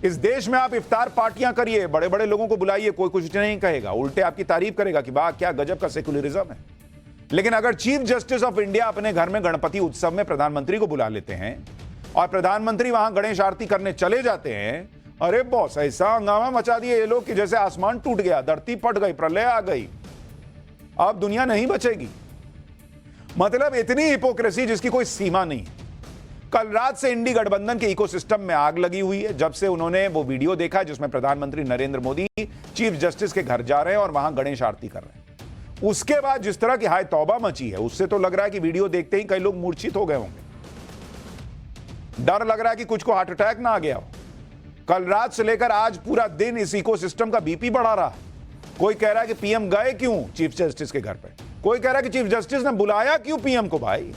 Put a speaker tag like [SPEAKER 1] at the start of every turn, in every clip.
[SPEAKER 1] इस देश में आप इफ्तार पार्टियां करिए, बड़े बड़े लोगों को बुलाइए, कोई कुछ नहीं कहेगा, उल्टे आपकी तारीफ करेगा कि वाह क्या गजब का सेकुलरिज्म है। लेकिन अगर चीफ जस्टिस ऑफ इंडिया अपने घर में गणपति उत्सव में प्रधानमंत्री को बुला लेते हैं और प्रधानमंत्री वहां गणेश आरती करने चले जाते हैं, अरे बॉस ऐसा हंगामा मचा दिए ये लोग कि जैसे आसमान टूट गया, धरती फट गई, प्रलय आ गई, अब दुनिया नहीं बचेगी। मतलब इतनी हिपोक्रेसी जिसकी कोई सीमा नहीं है। कल रात से इंडी गठबंधन के इकोसिस्टम में आग लगी हुई है, जब से उन्होंने वो वीडियो देखा जिसमें प्रधानमंत्री नरेंद्र मोदी चीफ जस्टिस के घर जा रहे हैं और वहां गणेश आरती कर रहे हैं। उसके बाद जिस तरह की हाय तौबा मची है, उससे तो लग रहा है कि वीडियो देखते ही कई लोग मूर्छित हो गए होंगे। डर लग रहा है कि कुछ को हार्ट अटैक ना आ गया हो। कल रात से लेकर आज पूरा दिन इस इकोसिस्टम का बीपी बढ़ा रहा है। कोई कह रहा है कि पीएम गए क्यों चीफ जस्टिस के घर पे, कोई कह रहा है कि चीफ जस्टिस ने बुलाया क्यों पीएम को। भाई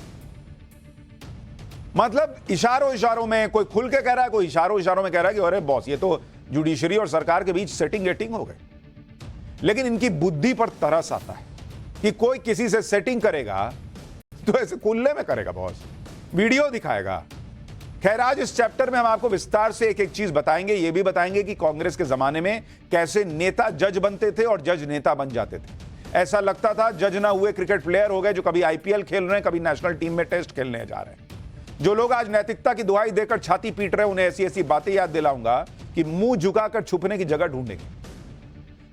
[SPEAKER 1] मतलब इशारों में कोई खुल के कह रहा है, कोई इशारों में कह रहा है कि अरे बॉस ये तो जुडिशरी और सरकार के बीच सेटिंग गेटिंग हो गई। लेकिन इनकी बुद्धि पर तरस आता है कि कोई किसी से सेटिंग करेगा तो ऐसे कुल्ले में करेगा बॉस, वीडियो दिखाएगा। खैर आज इस चैप्टर में हम आपको विस्तार से एक एक चीज बताएंगे। ये भी बताएंगे कि कांग्रेस के जमाने में कैसे नेता जज बनते थे और जज नेता बन जाते थे। ऐसा लगता था जज ना हुए क्रिकेट प्लेयर हो गए जो कभी आईपीएल खेल रहे हैं, कभी नेशनल टीम में टेस्ट खेलने जा रहे हैं। जो लोग आज नैतिकता की दुहाई देकर छाती पीट रहे हैं, उन्हें ऐसी ऐसी बातें याद दिलाऊंगा कि मुंह झुकाकर छुपने की जगह ढूंढेंगे।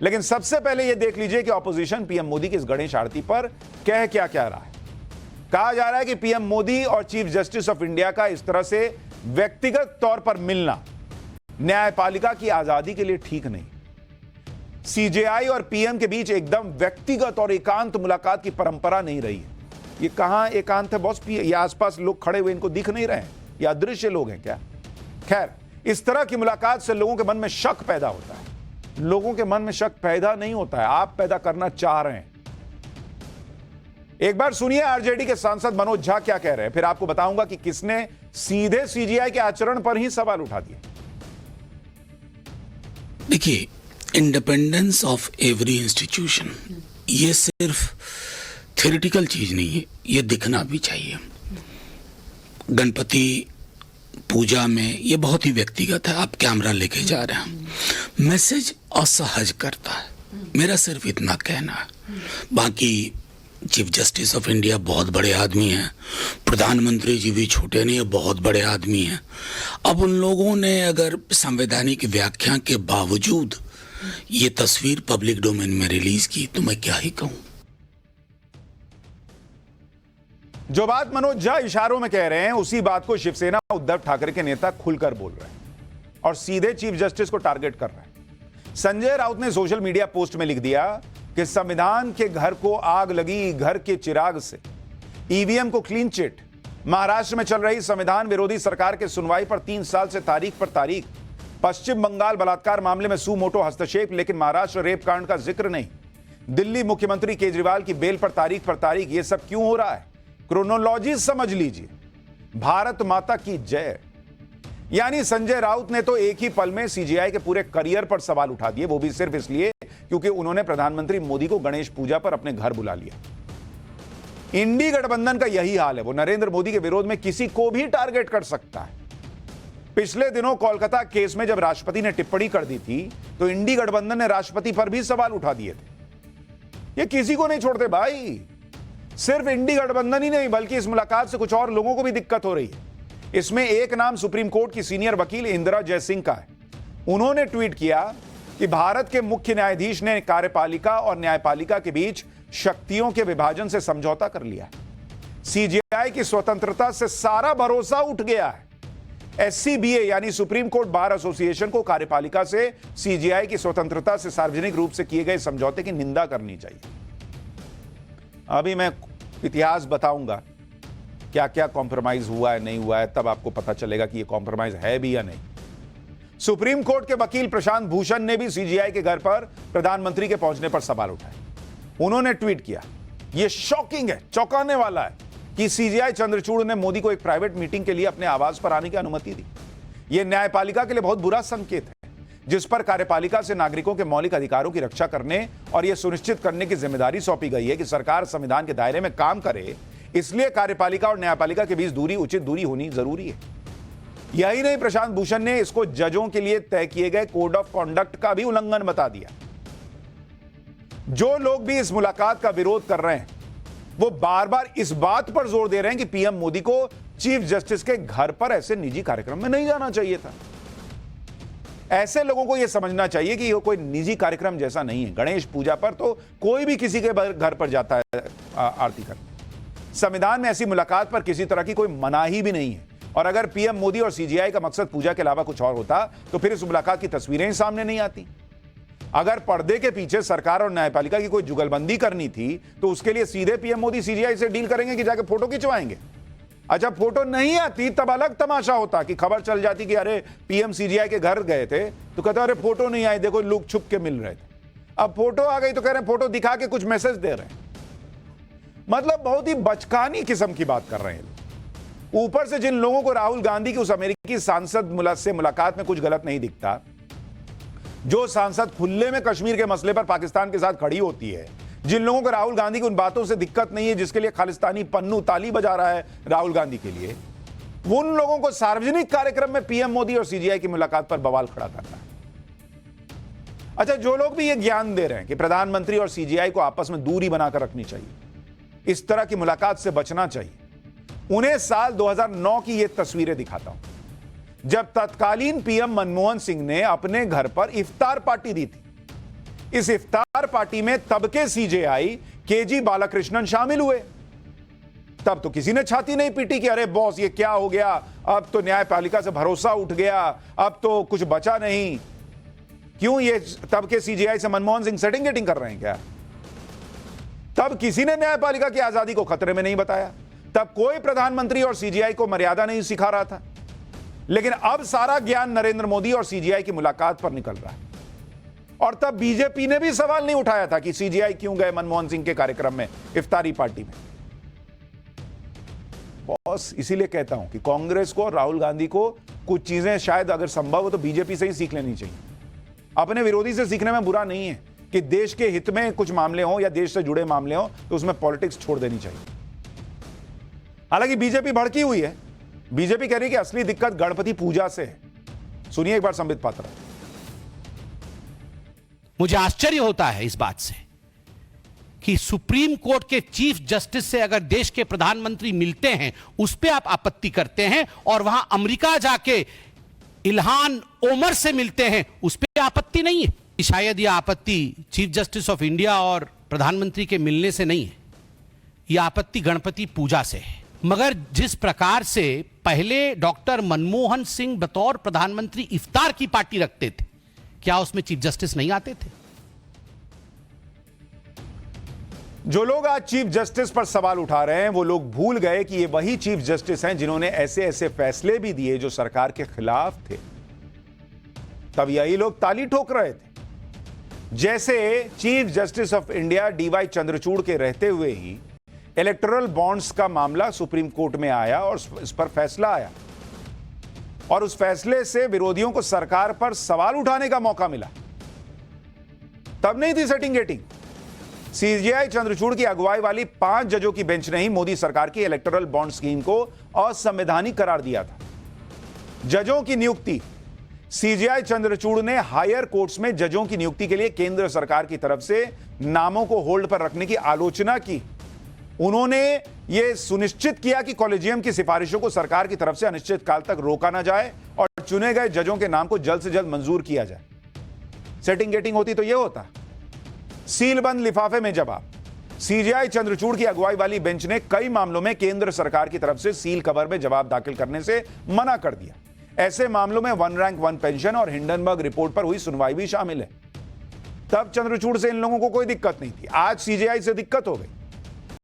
[SPEAKER 1] लेकिन सबसे पहले यह देख लीजिए कि ऑपोजिशन पीएम मोदी की इस गणेश आरती पर कह क्या रहा है। कहा जा रहा है कि पीएम मोदी और चीफ जस्टिस ऑफ इंडिया का इस तरह से व्यक्तिगत तौर पर मिलना न्यायपालिका की आजादी के लिए ठीक नहीं। सीजेआई और पीएम के बीच एकदम व्यक्तिगत और एकांत मुलाकात की परंपरा नहीं रही है। ये कहां एकांत है बॉस? ये आसपास लोग खड़े हुए इनको दिख नहीं रहे हैं, ये अदृश्य लोग हैं क्या? खैर इस तरह की मुलाकात से लोगों के मन में शक पैदा होता है। लोगों के मन में शक पैदा नहीं होता है, आप पैदा करना चाह रहे हैं। एक बार सुनिए आरजेडी के सांसद मनोज झा क्या कह रहे हैं, फिर आपको बताऊंगा कि किसने सीधे सीजीआई के आचरण पर ही सवाल उठा दिए।
[SPEAKER 2] देखिए, इंडिपेंडेंस ऑफ एवरी इंस्टीट्यूशन ये सिर्फ थ्योरेटिकल चीज नहीं है, ये दिखना भी चाहिए। गणपति पूजा में ये बहुत ही व्यक्तिगत है, आप कैमरा लेके जा रहे हैं, मैसेज असहज करता है। मेरा सिर्फ इतना कहना है। बाकी चीफ जस्टिस ऑफ इंडिया बहुत बड़े आदमी हैं, प्रधानमंत्री जी भी छोटे नहीं है, बहुत बड़े आदमी हैं। अब उन लोगों ने अगर संवैधानिक व्याख्या के बावजूद ये तस्वीर पब्लिक डोमेन में रिलीज की तो मैं क्या ही कहूं।
[SPEAKER 1] जो बात मनोज झा इशारों में कह रहे हैं उसी बात को शिवसेना उद्धव ठाकरे के नेता खुलकर बोल रहे हैं और सीधे चीफ जस्टिस को टारगेट कर रहे हैं। संजय राउत ने सोशल मीडिया पोस्ट में लिख दिया कि संविधान के घर को आग लगी घर के चिराग से, ईवीएम को क्लीन चिट। महाराष्ट्र में चल रही संविधान विरोधी सरकार के सुनवाई पर 3 साल से तारीख पर तारीख। पश्चिम बंगाल बलात्कार मामले में सू मोटो हस्तक्षेप, लेकिन महाराष्ट्र रेप कांड का जिक्र नहीं। दिल्ली मुख्यमंत्री केजरीवाल की बेल पर तारीख। ये सब क्यों हो रहा है? क्रोनोलॉजी समझ लीजिए। भारत माता की जय। यानी संजय राउत ने तो एक ही पल में सीजीआई के पूरे करियर पर सवाल उठा दिए, वो भी सिर्फ इसलिए क्योंकि उन्होंने प्रधानमंत्री मोदी को गणेश पूजा पर अपने घर बुला लिया। इंडी गठबंधन का यही हाल है, वो नरेंद्र मोदी के विरोध में किसी को भी टारगेट कर सकता है। पिछले दिनों कोलकाता केस में जब राष्ट्रपति ने टिप्पणी कर दी थी तो इंडी गठबंधन ने राष्ट्रपति पर भी सवाल उठा दिए थे। ये किसी को नहीं छोड़ते भाई। सिर्फ इंडी गठबंधन ही नहीं बल्कि इस मुलाकात से कुछ और लोगों को भी दिक्कत हो रही है। इसमें एक नाम सुप्रीम कोर्ट की सीनियर वकील इंदिरा जयसिंह का है। उन्होंने ट्वीट किया कि भारत के मुख्य न्यायाधीश ने कार्यपालिका और न्यायपालिका के बीच शक्तियों के विभाजन से समझौता कर लिया। सीजीआई की स्वतंत्रता से सारा भरोसा उठ गया है। एससीबीए यानी सुप्रीम कोर्ट बार एसोसिएशन को कार्यपालिका से सीजीआई की स्वतंत्रता से सार्वजनिक रूप से किए गए समझौते की निंदा करनी चाहिए। अभी मैं इतिहास बताऊंगा क्या क्या कॉम्प्रोमाइज हुआ है नहीं हुआ है, तब आपको पता चलेगा कि यह कॉम्प्रोमाइज है भी या नहीं। सुप्रीम कोर्ट के वकील प्रशांत भूषण ने भी सीजीआई के घर पर प्रधानमंत्री के पहुंचने पर सवाल उठाए। उन्होंने ट्वीट किया, यह शॉकिंग है, चौंकाने वाला है कि सीजीआई चंद्रचूड़ ने मोदी को एक प्राइवेट मीटिंग के लिए अपने आवास पर आने की अनुमति दी। यह न्यायपालिका के लिए बहुत बुरा संकेत है, जिस पर कार्यपालिका से नागरिकों के मौलिक अधिकारों की रक्षा करने और यह सुनिश्चित करने की जिम्मेदारी सौंपी गई है कि सरकार संविधान के दायरे में काम करे। इसलिए कार्यपालिका और न्यायपालिका के बीच दूरी, उचित दूरी होनी जरूरी है। यही नहीं, प्रशांत भूषण ने इसको जजों के लिए तय किए गए कोड ऑफ कॉन्डक्ट का भी उल्लंघन बता दिया। जो लोग भी इस मुलाकात का विरोध कर रहे हैं वो बार बार इस बात पर जोर दे रहे हैं कि पीएम मोदी को चीफ जस्टिस के घर पर ऐसे निजी कार्यक्रम में नहीं जाना चाहिए था। ऐसे लोगों को यह समझना चाहिए कि यह कोई निजी कार्यक्रम जैसा नहीं है। गणेश पूजा पर तो कोई भी किसी के घर पर जाता है आरती करने। संविधान में ऐसी मुलाकात पर किसी तरह की कोई मनाही भी नहीं है। और अगर पीएम मोदी और सीजेआई का मकसद पूजा के अलावा कुछ और होता तो फिर इस मुलाकात की तस्वीरें ही सामने नहीं आती। अगर पर्दे के पीछे सरकार और न्यायपालिका की कोई जुगलबंदी करनी थी तो उसके लिए सीधे पीएम मोदी सीजेआई से डील करेंगे कि जाके फोटो खिंचवाएंगे। अच्छा, फोटो नहीं आती तब अलग तमाशा होता कि खबर चल जाती कि अरे पीएम सीजेआई के घर गए थे तो कहते अरे फोटो नहीं आई, देखो लोग छुप के मिल रहे थे। अब फोटो आ गई तो कह रहे हैं फोटो दिखा के कुछ मैसेज दे रहे हैं। मतलब बहुत ही बचकानी किस्म की बात कर रहे हैं। ऊपर से जिन लोगों को राहुल गांधी की उस अमेरिकी सांसद से मुलाकात में कुछ गलत नहीं दिखता, जो सांसद खुले में कश्मीर के मसले पर पाकिस्तान के साथ खड़ी होती है, जिन लोगों को राहुल गांधी की उन बातों से दिक्कत नहीं है जिसके लिए खालिस्तानी पन्नू ताली बजा रहा है राहुल गांधी के लिए, उन लोगों को सार्वजनिक कार्यक्रम में पीएम मोदी और सीजेआई की मुलाकात पर बवाल खड़ा करना है। अच्छा, जो लोग भी ये ज्ञान दे रहे हैं कि प्रधानमंत्री और सीजेआई को आपस में दूरी बनाकर रखनी चाहिए, इस तरह की मुलाकात से बचना चाहिए, उन्हें साल 2009 की ये तस्वीरें दिखाता हूं जब तत्कालीन पीएम मनमोहन सिंह ने अपने घर पर इफ्तार पार्टी दी थी। इस इफ्तार पार्टी में तब के सीजेआई केजी बालाकृष्णन शामिल हुए। तब तो किसी ने छाती नहीं पीटी कि अरे बॉस ये क्या हो गया, अब तो न्यायपालिका से भरोसा उठ गया, अब तो कुछ बचा नहीं। क्यों, ये तब के सीजेआई से मनमोहन सिंह सेटिंग गेटिंग कर रहे हैं क्या? तब किसी ने न्यायपालिका की आजादी को खतरे में नहीं बताया। तब कोई प्रधानमंत्री और सीजेआई को मर्यादा नहीं सिखा रहा था। लेकिन अब सारा ज्ञान नरेंद्र मोदी और सीजेआई की मुलाकात पर निकल रहा है। और तब बीजेपी ने भी सवाल नहीं उठाया था कि सीजेआई क्यों गए मनमोहन सिंह के कार्यक्रम में, इफ्तारी पार्टी में। बॉस, इसीलिए कहता हूं कि कांग्रेस को, राहुल गांधी को कुछ चीजें शायद अगर संभव हो तो बीजेपी से ही सीख लेनी चाहिए। अपने विरोधी से सीखने में बुरा नहीं है कि देश के हित में कुछ मामले हो या देश से जुड़े मामले हो तो उसमें पॉलिटिक्स छोड़ देनी चाहिए। हालांकि बीजेपी भड़की हुई है। बीजेपी कह रही है कि असली दिक्कत गणपति पूजा से है। सुनिए एक बार संबित पात्रा।
[SPEAKER 3] मुझे आश्चर्य होता है इस बात से कि सुप्रीम कोर्ट के चीफ जस्टिस से अगर देश के प्रधानमंत्री मिलते हैं उस पर आप आपत्ति करते हैं, और वहां अमेरिका जाके इल्हान ओमर से मिलते हैं उस पर आपत्ति नहीं है। शायद यह आपत्ति चीफ जस्टिस ऑफ इंडिया और प्रधानमंत्री के मिलने से नहीं है, यह आपत्ति गणपति पूजा से है। मगर जिस प्रकार से पहले डॉक्टर मनमोहन सिंह बतौर प्रधानमंत्री इफ्तार की पार्टी रखते थे, क्या उसमें चीफ जस्टिस नहीं आते थे?
[SPEAKER 1] जो लोग आज चीफ जस्टिस पर सवाल उठा रहे हैं वो लोग भूल गए कि ये वही चीफ जस्टिस हैं जिन्होंने ऐसे ऐसे फैसले भी दिए जो सरकार के खिलाफ थे। तब यही लोग ताली ठोक रहे थे। जैसे chief justice of India DY Chandrachud के रहते हुए ही इलेक्टोरल बॉन्ड्स का मामला सुप्रीम कोर्ट में आया और इस पर फैसला आया, और उस फैसले से विरोधियों को सरकार पर सवाल उठाने का मौका मिला। तब नहीं थी सेटिंग गेटिंग। सीजेआई चंद्रचूड़ की अगुवाई वाली 5 जजों की बेंच ने ही मोदी सरकार की इलेक्टोरल बॉन्ड स्कीम को असंवैधानिक करार दिया था। जजों की नियुक्ति, सीजेआई चंद्रचूड़ ने हायर कोर्ट्स में जजों की नियुक्ति के लिए केंद्र सरकार की तरफ से नामों को होल्ड पर रखने की आलोचना की। उन्होंने यह सुनिश्चित किया कि कॉलेजियम की सिफारिशों को सरकार की तरफ से अनिश्चित काल तक रोका ना जाए और चुने गए जजों के नाम को जल्द से जल्द मंजूर किया जाए। सेटिंग गेटिंग होती तो यह होता। सीलबंद लिफाफे में जवाब। सीजेआई चंद्रचूड़ की अगुवाई वाली बेंच ने कई मामलों में केंद्र सरकार की तरफ से सील कवर में जवाब दाखिल करने से मना कर दिया। ऐसे मामलों में वन रैंक वन पेंशन और हिंडनबर्ग रिपोर्ट पर हुई सुनवाई भी शामिल है। तब चंद्रचूड़ से इन लोगों को कोई दिक्कत नहीं थी, आज सीजेआई से दिक्कत हो गई।